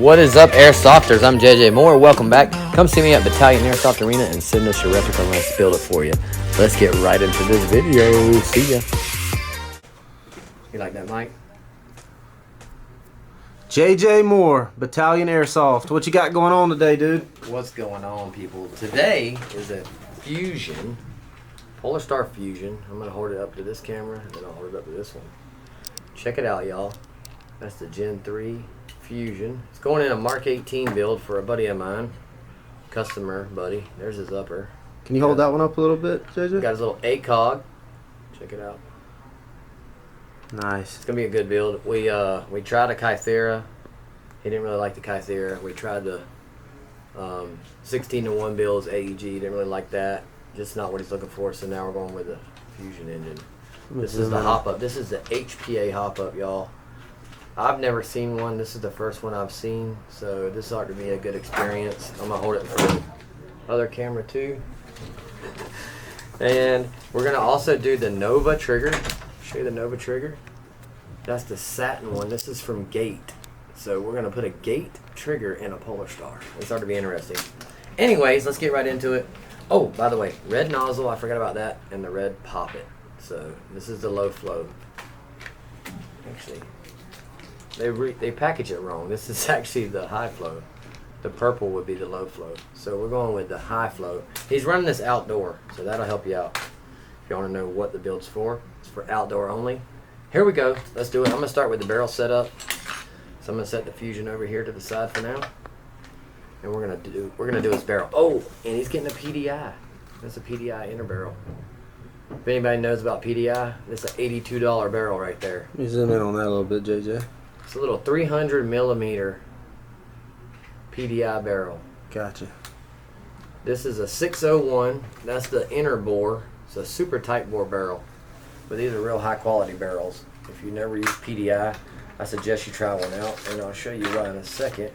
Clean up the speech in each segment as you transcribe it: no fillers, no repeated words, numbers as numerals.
What is up, Airsofters? I'm JJ Moore. Welcome back. Come see me at Battalion Airsoft Arena and send us your replica and let's build it for you. Let's get right into this video. See ya. You like that, Mike? JJ Moore, Battalion Airsoft. What you got going on today, dude? What's going on, people? Today is a Fusion, Polar Star Fusion. I'm going to hold it up to this camera and then I'll hold it up to this one. Check it out, y'all. That's the Gen 3 Fusion. It's going in a Mark 18 build for a buddy of mine. Customer buddy. There's his upper. Can you hold that one up a little bit, JJ? Got his little ACOG. Check it out. Nice. It's gonna be a good build. We tried a Kythera. He didn't really like the Kythera. We tried the 16-to-1 builds AEG. Didn't really like that. Just not what he's looking for. So now we're going with the Fusion engine. This is the hop up. This is the HPA hop up, y'all. I've never seen one. This is the first one I've seen. So this ought to be a good experience. I'm gonna hold it for the other camera too. And we're gonna also do the Nova trigger. Show you the Nova trigger. That's the satin one. This is from Gate. So we're gonna put a Gate trigger in a Polar Star. This ought to be interesting. Anyways, let's get right into it. Oh, by the way, red nozzle, I forgot about that, and the red poppet. So this is the low flow. Actually, they package it wrong. This is actually the high flow. The purple would be the low flow. So we're going with the high flow. He's running this outdoor, so that'll help you out. If you want to know what the build's for, it's for outdoor only. Here we go. Let's do it. I'm gonna start with the barrel setup. So I'm gonna set the Fusion over here to the side for now, and we're gonna do his barrel. Oh, and he's getting a PDI. That's a PDI inner barrel. If anybody knows about PDI, it's an $82 barrel right there. You zoom in on that a little bit, JJ. It's a little 300 millimeter PDI barrel. Gotcha. This is a 601. That's the inner bore. It's a super tight bore barrel. But these are real high quality barrels. If you never use PDI, I suggest you try one out, and I'll show you why in a second.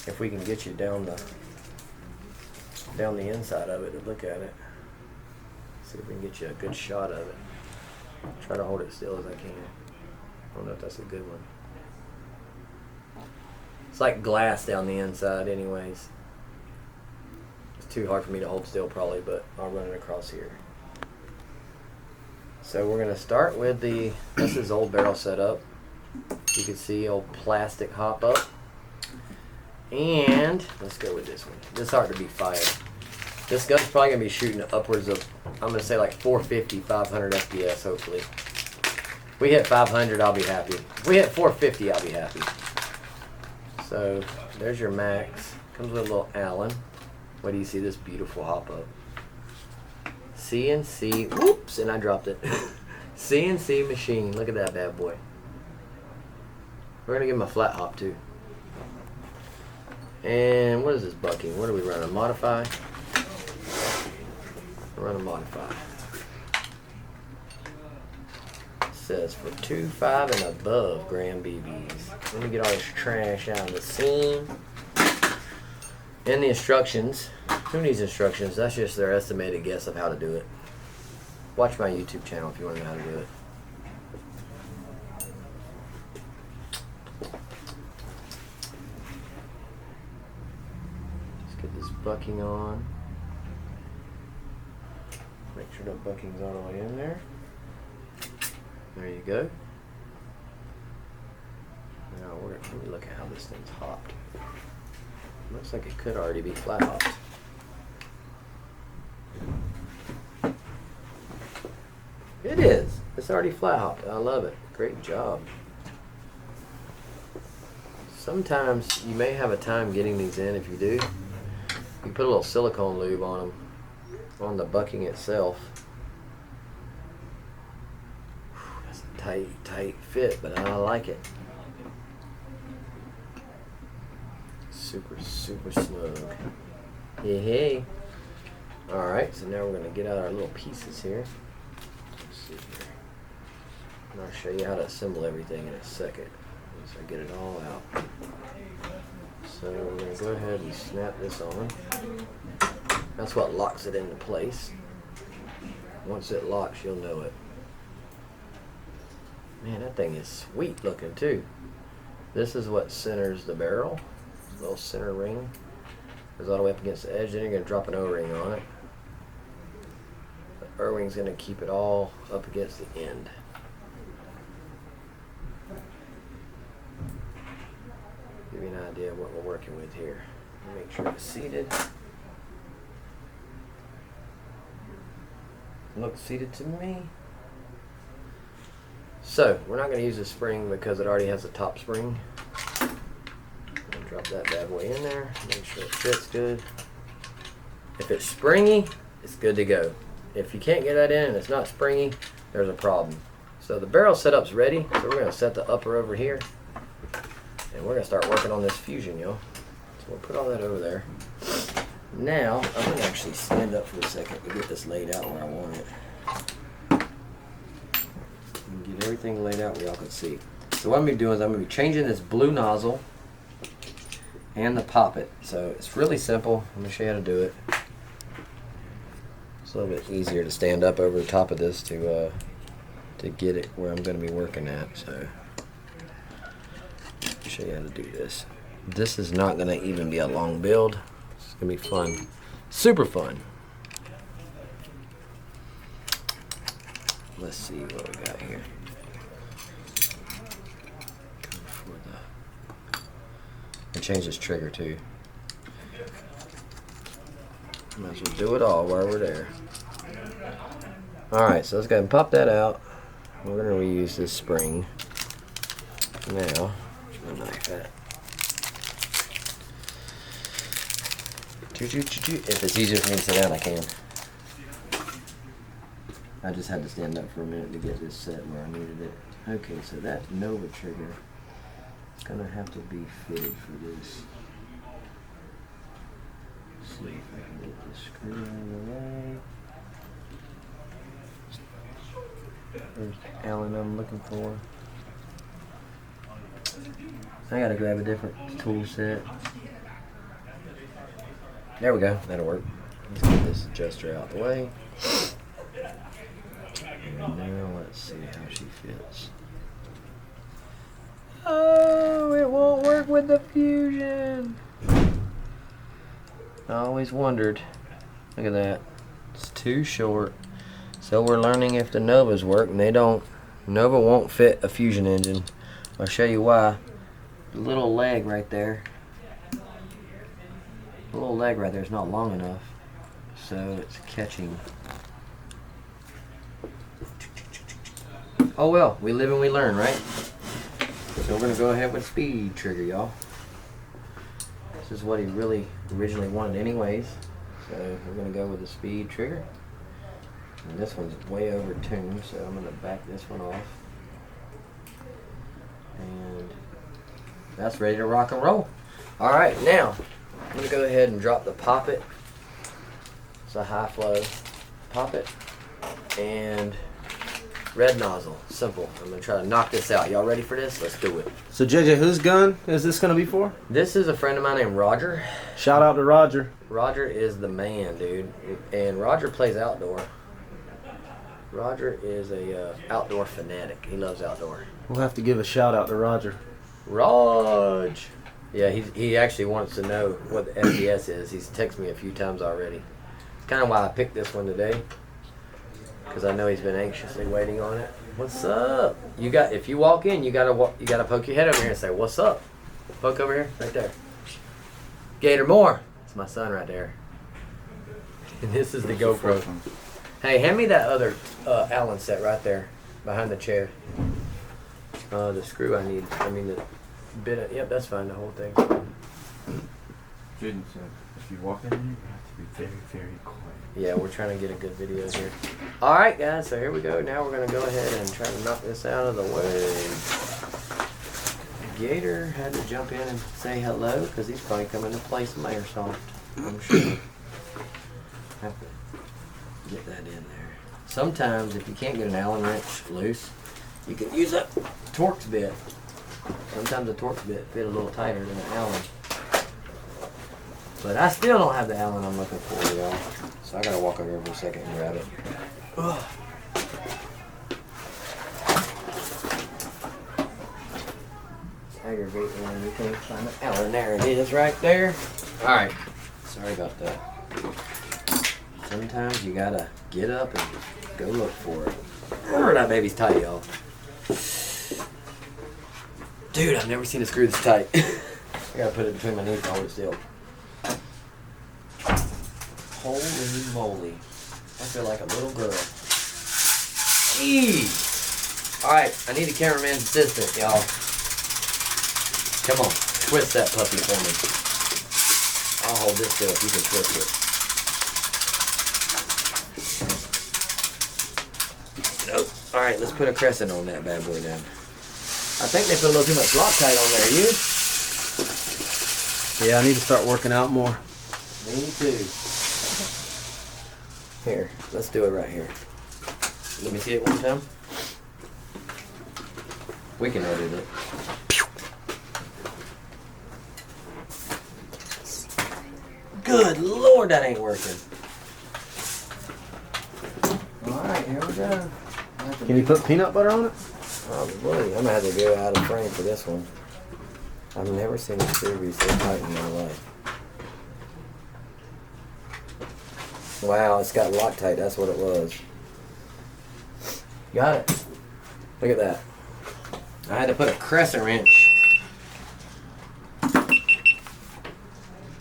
If we can get you down the inside of it to look at it. See if we can get you a good shot of it. Try to hold it still as I can. I don't know if that's a good one. It's like glass down the inside anyways. It's too hard for me to hold still probably, but I'll run it across here. So we're going to start with this is old barrel setup. You can see old plastic hop up. And let's go with this one. This ought to be fire. This gun's probably going to be shooting upwards of, I'm going to say like 450, 500 FPS hopefully. If we hit 500, I'll be happy. If we hit 450, I'll be happy. So there's your max. Comes with a little Allen. What do you see? This beautiful hop up. CNC. Whoops, and I dropped it. CNC machine. Look at that bad boy. We're gonna give him a flat hop too. And what is this bucking? What are we running? Modify. We're running modify. It says for 2.5 and above gram BBs. Let me get all this trash out of the scene. And the instructions. Who needs instructions? That's just their estimated guess of how to do it. Watch my YouTube channel if you want to know how to do it. Let's get this bucking on. Make sure the bucking's all the way in there. There you go. Now let me look at how this thing's hopped. Looks like it could already be flat hopped. It is. It's already flat hopped. I love it. Great job. Sometimes you may have a time getting these in. If you do, you put a little silicone lube on them, on the bucking itself. That's a tight fit, but I like it. Super snug. Hey. Alright, so now we're going to get out our little pieces here. Let's see here. And I'll show you how to assemble everything in a second once I get it all out. So we're going to go ahead and snap this on. That's what locks it into place. Once it locks, you'll know it. Man, that thing is sweet looking too. This is what centers the barrel. Little center ring. Goes all the way up against the edge. Then you're going to drop an O-ring on it. The O-ring's going to keep it all up against the end. Give you an idea of what we're working with here. Make sure it's seated. Looks seated to me. So, we're not going to use the spring because it already has a top spring. Drop that bad boy in there. Make sure it fits good. If it's springy, it's good to go. If you can't get that in and it's not springy, there's a problem. So the barrel setup's ready. So we're going to set the upper over here. And we're going to start working on this fusion, y'all. So we'll put all that over there. Now, I'm going to actually stand up for a second to get this laid out where I want it. And get everything laid out where y'all can see. So what I'm going to be doing is I'm going to be changing this blue nozzle and the poppet. So it's really simple. I'm going to show you how to do it. It's a little bit easier to stand up over the top of this to get it where I'm going to be working at. So I'll show you how to do this. This is not going to even be a long build. It's going to be fun. Super fun. Let's see what we got here. And change this trigger too. Might as well do it all while we're there. Alright, so let's go ahead and pop that out. We're going to reuse this spring. Now, where's my knife at? If it's easier for me to sit down, I can. I just had to stand up for a minute to get this set where I needed it. Okay, so that Nova trigger is going to have to be fitted for this. Let's see if I can get this screw out of the way. There's the Allen I'm looking for. I gotta grab a different tool set. There we go, that'll work. Let's get this adjuster out the way. And now let's see how she fits. Oh, it won't work with the fusion. I always wondered. Look at that. It's too short. So we're learning if the Novas work, and they don't. Nova won't fit a fusion engine. I'll show you why. The little leg right there. The little leg right there is not long enough, so it's catching. Oh well, we live and we learn, right? So we're gonna go ahead with speed trigger, y'all. This is what he really originally wanted anyways. So we're gonna go with the speed trigger. And this one's way over tuned, so I'm gonna back this one off. And that's ready to rock and roll. All right, now I'm gonna go ahead and drop the poppet. It's a high flow poppet and red nozzle. Simple. I'm gonna try to knock this out. Y'all ready for this? Let's do it. So JJ, whose gun is this gonna be for? This is a friend of mine named Roger. Shout out to Roger. Roger is the man, dude. And Roger plays outdoor. Roger is a outdoor fanatic. He loves outdoor. We'll have to give a shout out to Roger. Raj. Yeah, he actually wants to know what the FDS is. He's texted me a few times already. Kind of why I picked this one today, because I know he's been anxiously waiting on it. What's up? If you walk in, you gotta poke your head over here and say, "What's up?" Poke over here, right there. Gator Moore. It's my son right there. And this is the GoPro. Hey, hand me that other Allen set right there, behind the chair. The screw I need. I mean the bit. Yep, that's fine. The whole thing. Jaden said, if you walk in, you have to be very, very quiet. Yeah, we're trying to get a good video here. All right, guys. So here we go. Now we're gonna go ahead and try to knock this out of the way. Gator had to jump in and say hello because he's probably coming to play some Airsoft. I'm sure. Have to get that in there. Sometimes, if you can't get an Allen wrench loose, you can use a Torx bit. Sometimes a Torx bit fit a little tighter than an Allen. But I still don't have the Allen I'm looking for, y'all. So I gotta walk over here for a second and grab it. Ugh. It's aggravating. congregate and we can't find it. Allen, there it is right there. Alright. Sorry about that. Sometimes you gotta get up and go look for it. Oh, that baby's tight, y'all. Dude, I've never seen a screw this tight. I gotta put it between my knees to hold it still. Holy moly. I feel like a little girl. Jeez. Alright, I need a cameraman's assistant, y'all. Come on, twist that puppy for me. I'll hold this still if you can twist it. Nope. Alright, let's put a crescent on that bad boy now. I think they put a little too much Loctite on there. You? Yeah, I need to start working out more. Me too. Here, let's do it right here. Let me see it one time. We can edit it. Good Lord, that ain't working. Alright, here we go. Can you put peanut butter on it? Probably. I'm gonna have to go out of frame for this one. I've never seen a screw be so tight in my life. Wow, it's got Loctite, that's what it was. Got it. Look at that. I had to put a crescent wrench.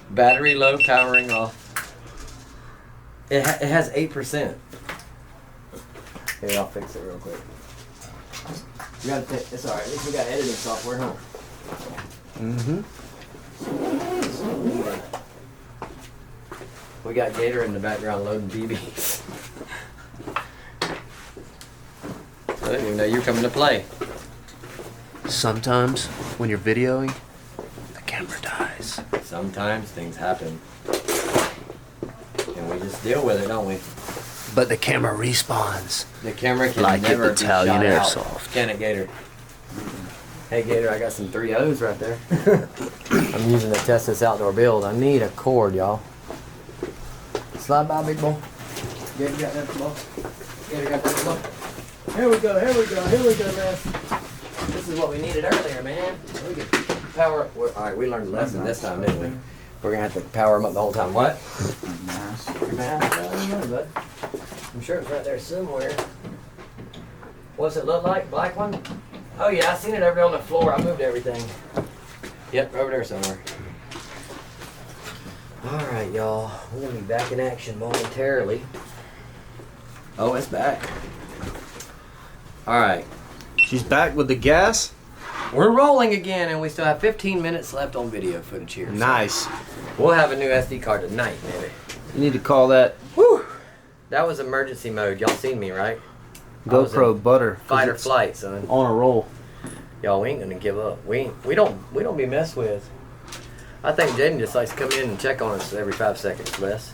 Battery low, powering off. It has 8%. Here, I'll fix it real quick. You gotta take, it's alright, at least we got editing software, huh? Mm-hmm. We got Gator in the background loading BBs. I didn't even know you were coming to play. Sometimes, when you're videoing, the camera dies. Sometimes things happen. And we just deal with it, don't we? But the camera respawns. The camera can Like never at Battalion be shot Airsoft. out. Can it, Gator? Hey, Gator, I got some 3.0s right there. I'm using to test this outdoor build. I need a cord, y'all. Slide by, big boy. Gator got that ball. Gator got that ball. Here we go, here we go, here we go, man. This is what we needed earlier, man. We could power up. Alright, we learned a lesson this time, didn't we? We're gonna have to power them up the whole time. What? Your mask? I don't know, bud. I'm sure it's right there somewhere. What's it look like? Black one? Oh yeah, I seen it over there on the floor. I moved everything. Yep, over there somewhere. Alright, y'all. We're gonna be back in action momentarily. Oh, it's back. Alright. She's back with the gas. We're rolling again, and we still have 15 minutes left on video footage here. Nice. So we'll have a new SD card tonight, maybe. You need to call that Whew! That was emergency mode. Y'all seen me, right? GoPro butter. 'Cause Fight or it's flight, son. On a roll. Y'all, we ain't gonna give up. We don't be messed with. I think Jaden just likes to come in and check on us every 5 seconds, Les.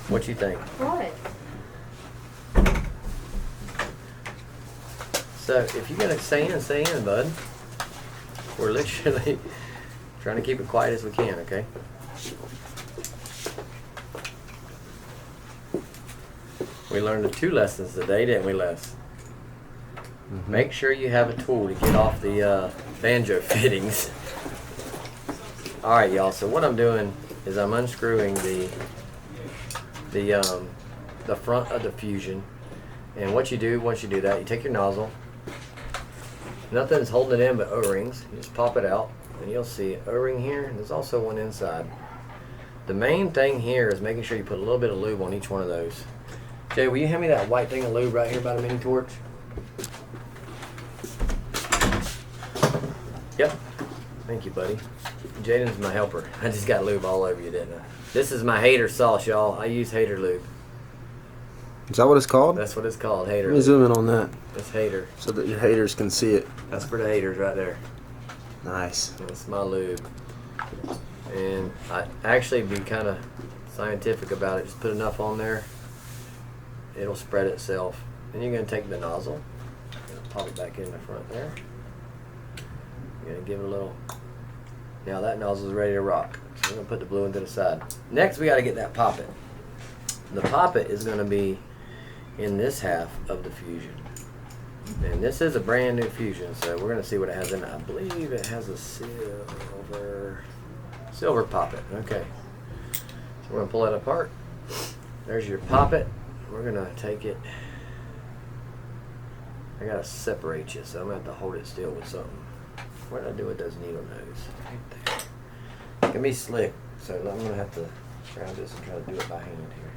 What you think? What? So if you gotta stay in, bud. We're literally trying to keep it quiet as we can, okay? We learned the 2 lessons today, didn't we, Les? Mm-hmm. Make sure you have a tool to get off the banjo fittings. Alright, y'all, so what I'm doing is I'm unscrewing the front of the Fusion. And what you do, once you do that, you take your nozzle. Nothing's holding it in but O-rings. You just pop it out, and you'll see an O-ring here. There's also one inside. The main thing here is making sure you put a little bit of lube on each one of those. Jay, will you hand me that white thing of lube right here by the mini torch? Yep. Thank you, buddy. Jaden's my helper. I just got lube all over you, didn't I? This is my hater sauce, y'all. I use hater lube. Is that what it's called? That's what it's called, hater Let me lube. zoom in on that It's hater. so that your haters can see it. That's for the haters right there. Nice. That's my lube. And I actually be kind of scientific about it. Just put enough on there. It'll spread itself. Then you're going to take the nozzle. Pop it back in the front there. You're going to give it a little. Now that nozzle is ready to rock. So we're going to put the blue one to the side. Next we got to get that poppet. The poppet is going to be in this half of the Fusion. And this is a brand new Fusion, so we're gonna see what it has in it. I believe it has a silver poppet. Okay. So we're gonna pull it apart. There's your poppet. We're gonna take it. I gotta separate you, so I'm gonna have to hold it still with something. What did I do with those needle nose? Right there. It can be slick, so I'm gonna have to grab this and try to do it by hand here.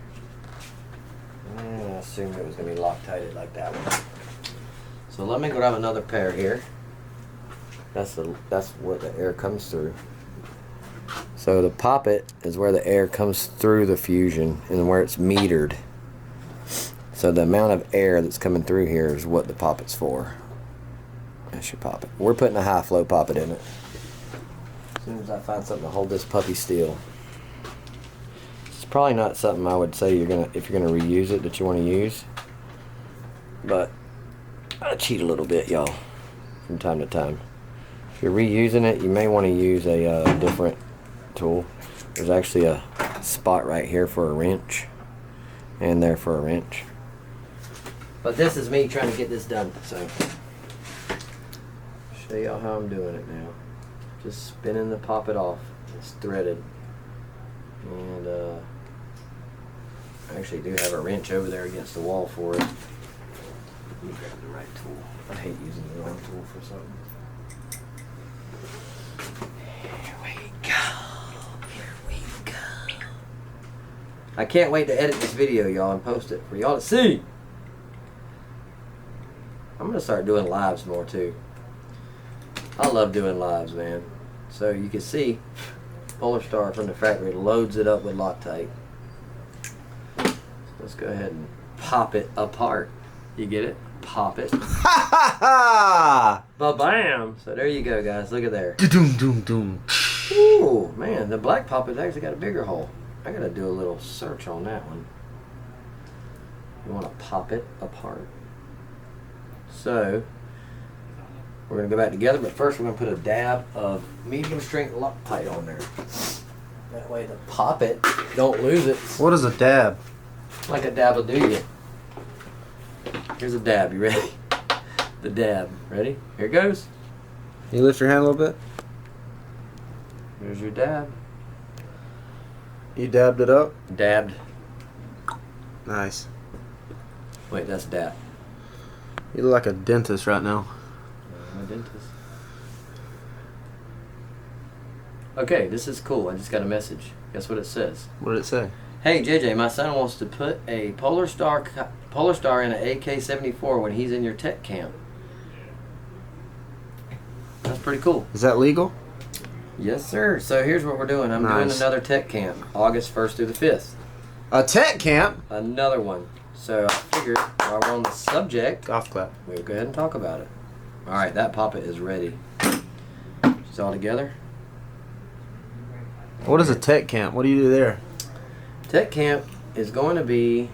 And I assumed it was gonna be Loctited like that one. So let me grab another pair here. That's where the air comes through. So the poppet is where the air comes through the Fusion and where it's metered. So the amount of air that's coming through here is what the poppet's for. That's your poppet. We're putting a high flow poppet in it. As soon as I find something to hold this puppy still. It's probably not something I would say if you're gonna reuse it that you want to use. But I cheat a little bit, y'all, from time to time. If you're reusing it, you may want to use a different tool. There's actually a spot right here for a wrench, and there for a wrench. But this is me trying to get this done, so show y'all how I'm doing it now. Just spinning the poppet off. It's threaded, and I actually do have a wrench over there against the wall for it. Let me grab the right tool. I hate using the wrong tool for something. Here we go. Here we go. I can't wait to edit this video, y'all, and post it for y'all to see. I'm going to start doing lives more, too. I love doing lives, man. So you can see Polar Star from the factory loads it up with Loctite. So let's go ahead and pop it apart. You get it? Pop it. Ha ha ha! Ba-bam! So there you go, guys. Look at there. Doom doom doom. Ooh, man, the black poppet's actually got a bigger hole. I gotta do a little search on that one. You want to pop it apart. So we're gonna go back together, but first we're gonna put a dab of medium strength Loctite on there. That way the poppet don't lose it. What is a dab? Like a dab will do you. Here's a dab. You ready? The dab. Ready? Here it goes. Can you lift your hand a little bit? Here's your dab. You dabbed it up? Dabbed. Nice. Wait, that's dab. You look like a dentist right now. I'm a dentist. Okay, this is cool. I just got a message. Guess what it says? What did it say? Hey JJ, my son wants to put a Polar Star in an AK-74 when he's in your tech camp. That's pretty cool. Is that legal? Yes, sir. So here's what we're doing. I'm doing another tech camp, August 1st through the 5th. A tech camp? Another one. So I figured while we're on the subject, Golf clap. we'll go ahead and talk about it. All right, that poppet is ready. It's all together. What is a tech camp? What do you do there? Tech camp is going to be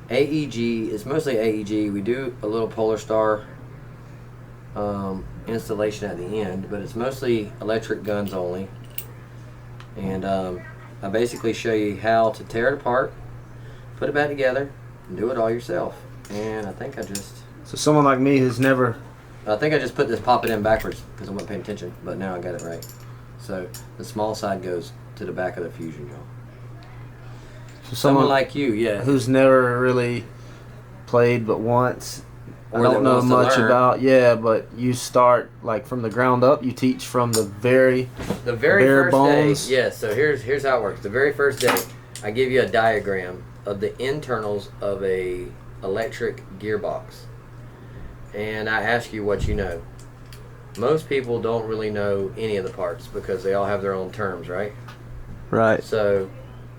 AEG. It's mostly AEG. We do a little Polar Star installation at the end, but it's mostly electric guns only. And I basically show you how to tear it apart, put it back together, and do it all yourself. And I think I just someone like me who's never... I just put this poppet in backwards because I wasn't paying attention, but now I got it right. So the small side goes to the back of the Fusion, y'all. So Someone like you, yeah. Who's never really played but once. Or I don't that know wants to much learn. about, but you start like from the ground up. You teach from the very bare first bones. day. Yes, so here's how it works. The very first day, I give you a diagram of the internals of a electric gearbox, and I ask you what you know. Most people don't really know any of the parts because they all have their own terms, right? Right. So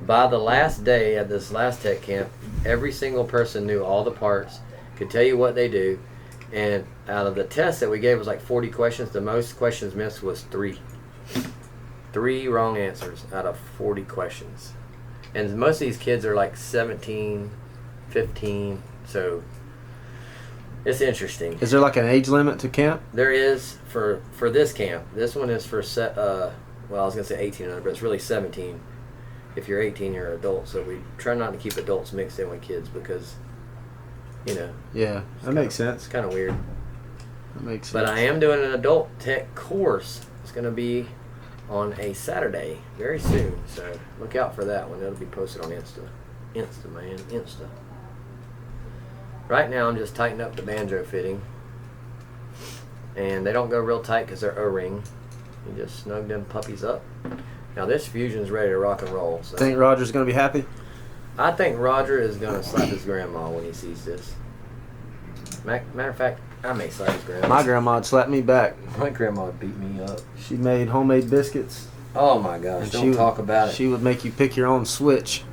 by the last day at this last tech camp, every single person knew all the parts, could tell you what they do, and out of the test that we gave was like 40 questions, the most questions missed was 3. 3 wrong answers out of 40 questions. And most of these kids are like 17, 15, so it's interesting. Is there like an age limit to camp? There is for this camp. This one is for well, I was gonna say 18 and under, but it's really 17. If you're 18, you're an adult. So we try not to keep adults mixed in with kids because you know. Yeah, that makes sense. It's kind of weird. That makes sense. But I am doing an adult tech course. It's going to be on a Saturday very soon. So look out for that one. It'll be posted on Insta. Insta, man. Insta. Right now I'm just tightening up the banjo fitting. And they don't go real tight because they're O-ring. You just snug them puppies up. Now this Fusion's ready to rock and roll. So Think Roger's gonna be happy? I think Roger is going to slap his grandma when he sees this. Matter of fact, I may slap his grandma. My grandma'd slap me back. My grandma would beat me up. She made homemade biscuits. Oh my gosh, And don't talk about it. She would make you pick your own switch.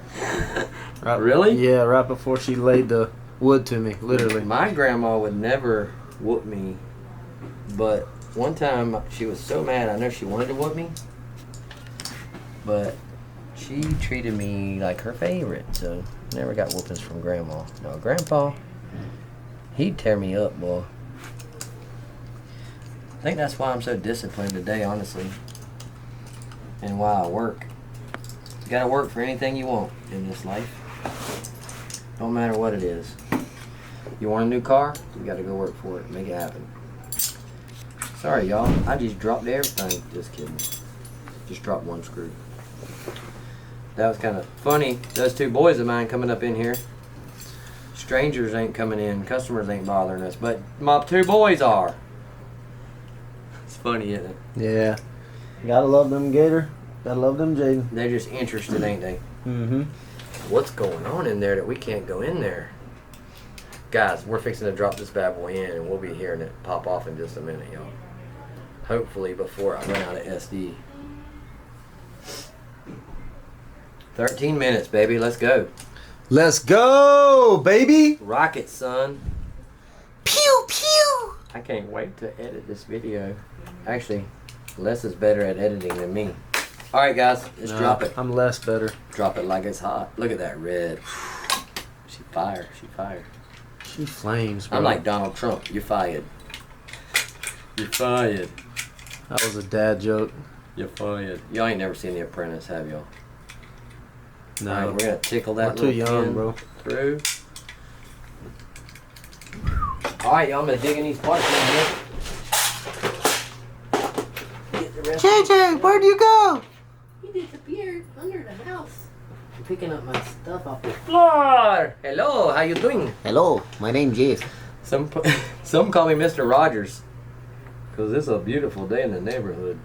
Right, Really? Yeah, right before she laid the wood to me, literally. My grandma would never whoop me, but one time she was so mad, I know she wanted to whoop me, but she treated me like her favorite, so never got whoopings from grandma. No, grandpa, he'd tear me up, boy. I think that's why I'm so disciplined today, honestly, and why I work. You gotta work for anything you want in this life. Don't matter what it is. You want a new car? You gotta go work for it. Make it happen. Sorry, y'all. I just dropped everything. Just kidding. Just dropped one screw. That was kind of funny. Those two boys of mine coming up in here. Strangers ain't coming in. Customers ain't bothering us. But my two boys are. It's funny, isn't it? Yeah. Gotta love them, Gator. Gotta love them, Jaden. They're just interested, ain't they? Mm-hmm. What's going on in there that we can't go in there? Guys, we're fixing to drop this bad boy in, and we'll be hearing it pop off in just a minute, y'all. Hopefully before I run out of SD. 13 minutes, baby. Let's go. Let's go, baby! Rocket, son. Pew, pew! I can't wait to edit this video. Actually, Les is better at editing than me. All right, guys, let's drop it. I'm less better. Drop it like it's hot. Look at that red. She fired. She fired. She flames, bro. I'm like Donald Trump. You're fired. You're fired. That was a dad joke. You're fired. Y'all ain't never seen The Apprentice, have y'all? No. All right, we're gonna tickle that We're too little young, pin bro. through. All right, y'all. I'm gonna dig in these parts in here. Get the rest. JJ, where'd you go? He disappeared under the house. I'm picking up my stuff off the floor. Hello, how you doing? Hello, my name's Jeff. Some call me Mr. Rogers. Because it's a beautiful day in the neighborhood.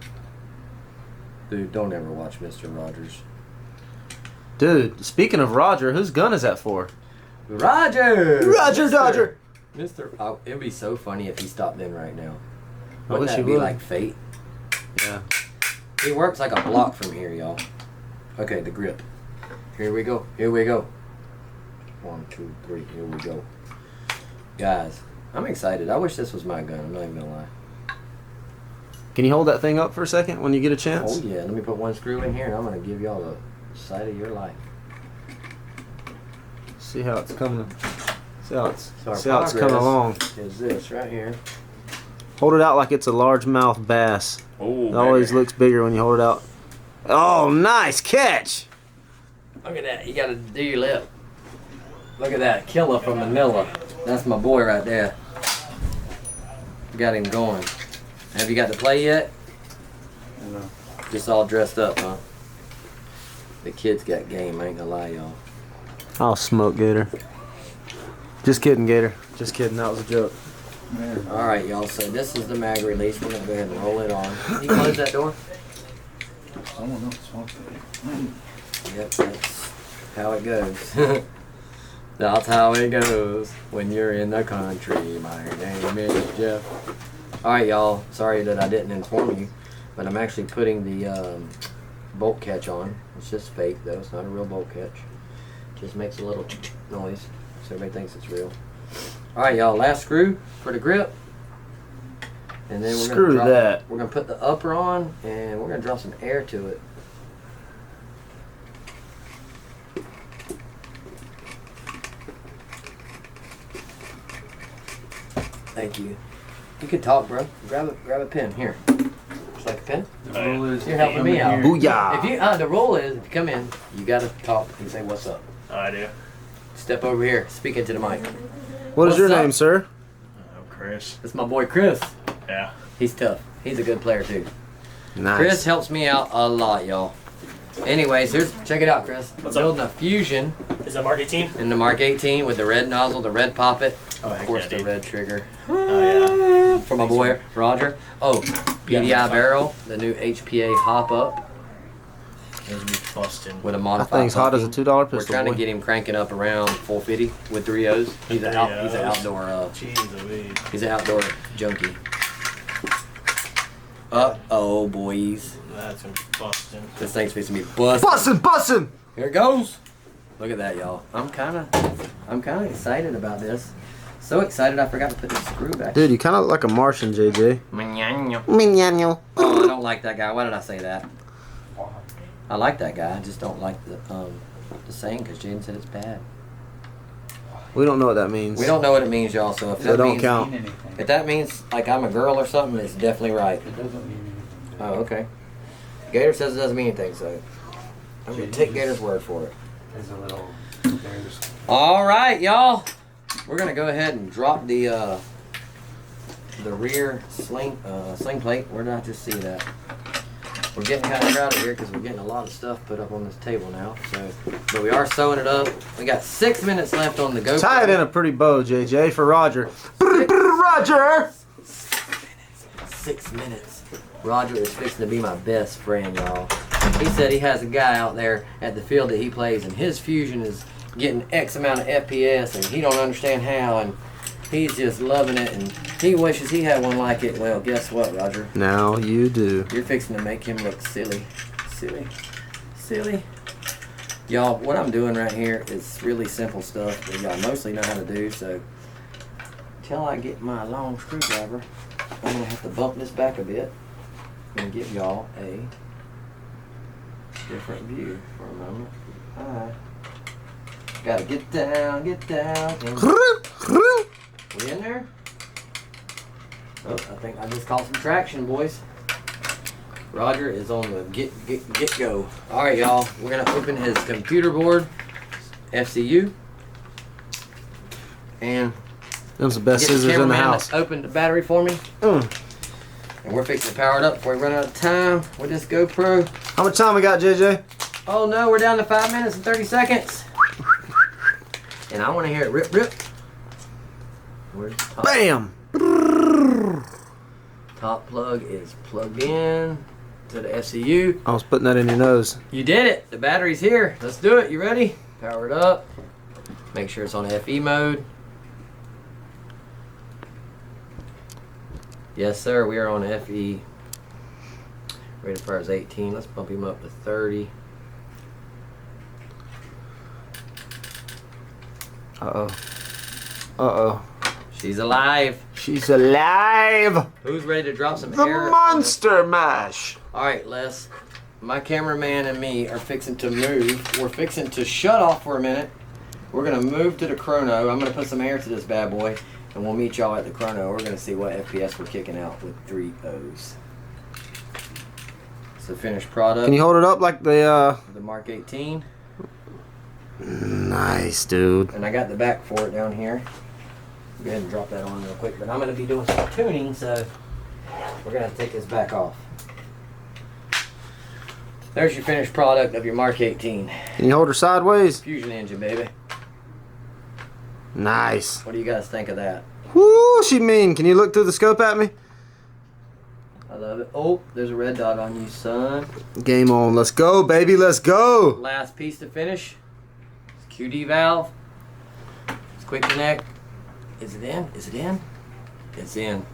Dude, don't ever watch Mr. Rogers. Dude, speaking of Roger, whose gun is that for? Roger! Roger Mr. Dodger! Mr. Oh, it would be so funny if he stopped in right now. I Wouldn't wish that he be would. like fate? Yeah. He works like a block from here, y'all. Okay, the grip. Here we go. Here we go. 1, 2, 3. Here we go. Guys, I'm excited. I wish this was my gun. I'm not even going to lie. Can you hold that thing up for a second when you get a chance? Oh, yeah. Let me put one screw in here, and I'm going to give y'all the sight of your life. See how it's coming. See how it's, So our see how it's coming progress along. is this right here. Hold it out like it's a largemouth bass. Oh, It always looks bigger when you hold it out. Oh, nice catch! Look at that. You got to do your lip. Look at that. Killer from Manila. That's my boy right there. Got him going. Have you got to play yet? No. Just all dressed up, huh? The kids got game. I ain't gonna lie, y'all. I'll smoke, Gator. Just kidding, Gator. Just kidding. That was a joke. Man. All right, y'all. So this is the mag release. We're gonna go ahead and roll it on. Can you close that door? Someone else wants to. Yep, that's how it goes. That's how it goes when you're in the country. My name is Jeff. Alright, y'all. Sorry that I didn't inform you, but I'm actually putting the bolt catch on. It's just fake, though. It's not a real bolt catch. Just makes a little noise, so everybody thinks it's real. Alright, y'all. Last screw for the grip. And then Screw drop, that. We're going to put the upper on, and we're going to drop some air to it. Thank you. You can talk, bro. Grab a pen. Here. Just like a pen. The rule is You're helping me out. Booyah! If you, the rule is, if you come in, you gotta talk and say what's up. I do. Step over here. Speak into the mic. What is What's your up? name, sir? Chris. That's my boy Chris. Yeah. He's tough. He's a good player too. Nice. Chris helps me out a lot, y'all. Anyways, check it out, Chris. What's Building a Fusion Is that Mark 18? in the Mark 18 with the red nozzle, the red poppet, Oh, of heck course yeah, the dude. red trigger. Oh, yeah. For my boy Roger. Oh, Yeah, PDI that's fine. barrel, the new HPA hop up He's me busting. with a That modified. thing's hot as a pumping. $2 We're pistol. trying to boy. get him cranking up around 450 with 3 O's. He's an he's an outdoor Jeez Louise. he's an outdoor junkie. Uh-oh, boys. That's gonna be busting. This thing's fixing to be busted. Bussin'! Here it goes. Look at that, y'all. I'm kind of excited about this. So excited I forgot to put the screw back. Dude, you kind of look like a Martian, JJ. Oh, I don't like that guy. Why did I say that? I like that guy. I just don't like the saying because Jaden said it's bad. We don't know what that means. We don't know what it means, y'all. So if So that don't means, count. Mean anything. if that means like I'm a girl or something, it's definitely right. It doesn't mean anything. Oh, okay. Gator says it doesn't mean anything, so I'm gonna take Gator's word for it. There's a little. There's. All right, y'all. We're gonna go ahead and drop the rear sling plate. Where did I just see that? We're getting kind of crowded here because we're getting a lot of stuff put up on this table now. So, but we are sewing it up. We got 6 minutes left on the GoPro. Tie it in a pretty bow, JJ, for Roger. Roger! 6 minutes. Roger is fixing to be my best friend, y'all. He said he has a guy out there at the field that he plays, and his Fusion is getting X amount of FPS, and he don't understand how, and he's just loving it, and he wishes he had one like it. Well, guess what, Roger? Now you do. You're fixing to make him look silly. Silly. Y'all, what I'm doing right here is really simple stuff that y'all mostly know how to do, so until I get my long screwdriver, I'm gonna have to bump this back a bit and give y'all a different view for a moment. Alright. Gotta get down. We in there? Oh, I think I just caught some traction, boys. Roger is on the get go. All right, y'all. We're gonna open his computer board, FCU, and Them's the best get the scissors in the cameraman house. to open the battery for me. And we're fixing to power it up before we run out of time with this GoPro. How much time we got, JJ? Oh no, we're down to 5 minutes and 30 seconds. And I want to hear it rip. Where's the top? Bam! Top plug is plugged in to the FCU. I was putting that in your nose. You did it. The battery's here. Let's do it. You ready? Power it up. Make sure it's on FE mode. Yes, sir. We are on FE. Rate of fire is 18. Let's bump him up to 30. Uh-oh. She's alive. She's alive! Who's ready to drop some The air? Monster Mash! All right, Les. My cameraman and me are fixing to move. We're fixing to shut off for a minute. We're going to move to the chrono. I'm going to put some air to this bad boy, and we'll meet y'all at the chrono. We're going to see what FPS we're kicking out with 3 O's. So finished product. Can you hold it up like the, The Mark 18. Nice, dude. And I got the back for it down here. Go ahead and drop that on real quick. But I'm going to be doing some tuning, so we're going to take this back off. There's your finished product of your Mark 18. Can you hold her sideways? Fusion engine, baby. Nice. What do you guys think of that? Woo, she mean. Can you look through the scope at me? I love it. Oh, there's a red dot on you, son. Game on. Let's go, baby. Let's go. Last piece to finish. It's QD valve. It's quick connect. Is it in? Is it in? It's in.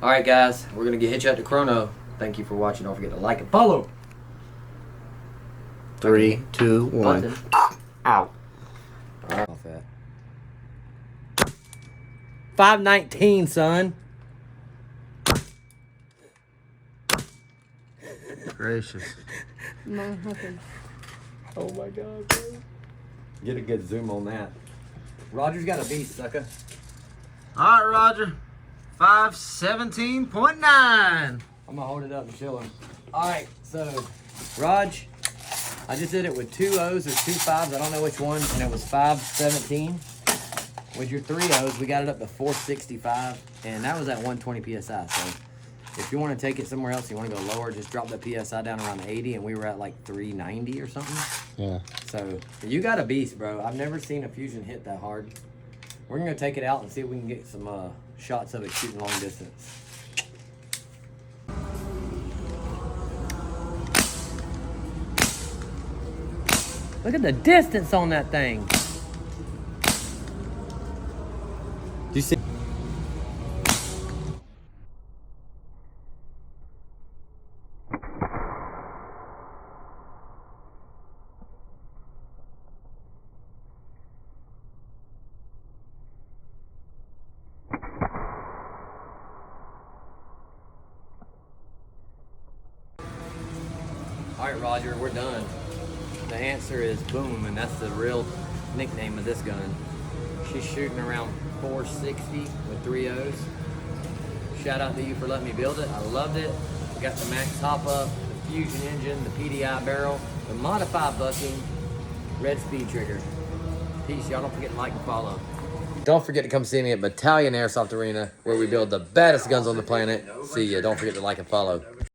All right, guys. We're going to hit you at the chrono. Thank you for watching. Don't forget to like and follow. 3, 2, 1. Button. Ow. All right. Off that. 519, son. Gracious. Oh my God, bro. Get a good zoom on that. Roger's got a beast, sucker. All right, Roger. 517.9. I'm gonna hold it up and show him. All right, so Raj, I just did it with 2 O's or 2 5s. I don't know which one, and it was 517. with your 3.0s, we got it up to 465, and that was at 120 psi. So if you want to take it somewhere else, you want to go lower, just drop the psi down around 80, and we were at like 390 or something. Yeah. So you got a beast, bro. I've never seen a Fusion hit that hard. We're gonna take it out and see if we can get some shots of it shooting long distance. Look at the distance on that thing. Do you see? All right, Roger, we're done. The answer is boom, and that's the real nickname of this gun. She's shooting around 460 with 3.0s. Shout out to you for letting me build it. I loved it. We got the max hop up, the Fusion engine, the PDI barrel, the modified bucking, red speed trigger. Peace, y'all. Don't forget to like and follow. Don't forget to come see me at Battalion Airsoft Arena, where we build the baddest guns on the planet. See ya. Don't forget to like and follow.